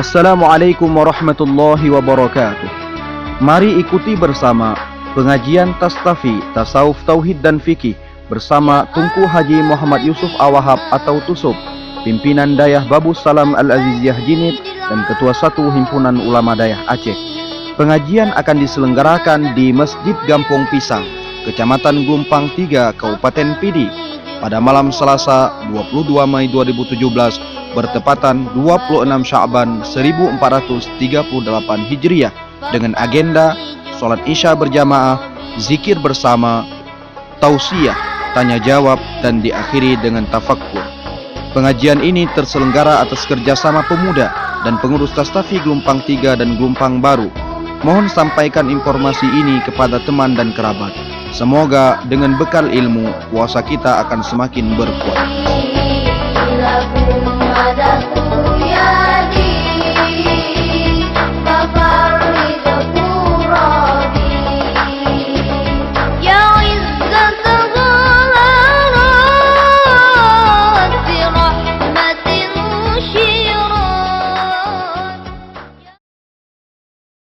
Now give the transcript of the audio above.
Assalamualaikum warahmatullahi wabarakatuh. Mari ikuti bersama pengajian Tastafi, Tasawuf Tauhid dan Fikih bersama Tunku Haji Muhammad Yusuf Awahab atau Tusub, pimpinan Dayah Babus Salam Al-Aziziyah Jinit dan Ketua 1 Himpunan Ulama Dayah Aceh. Pengajian akan diselenggarakan di Masjid Gampong Pisang, Kecamatan Glumpang 3, Kabupaten Pidi, pada malam Selasa 22 Mei 2017 bertepatan 26 Sya'ban 1438 Hijriah dengan agenda sholat Isya berjamaah, zikir bersama, tausiah, tanya jawab, dan diakhiri dengan tafakkur. Pengajian ini terselenggara atas kerjasama pemuda dan pengurus Tastafi Glumpang 3 dan Glumpang Baru. Mohon sampaikan informasi ini kepada teman dan kerabat. Semoga dengan bekal ilmu, puasa kita akan semakin berkuat.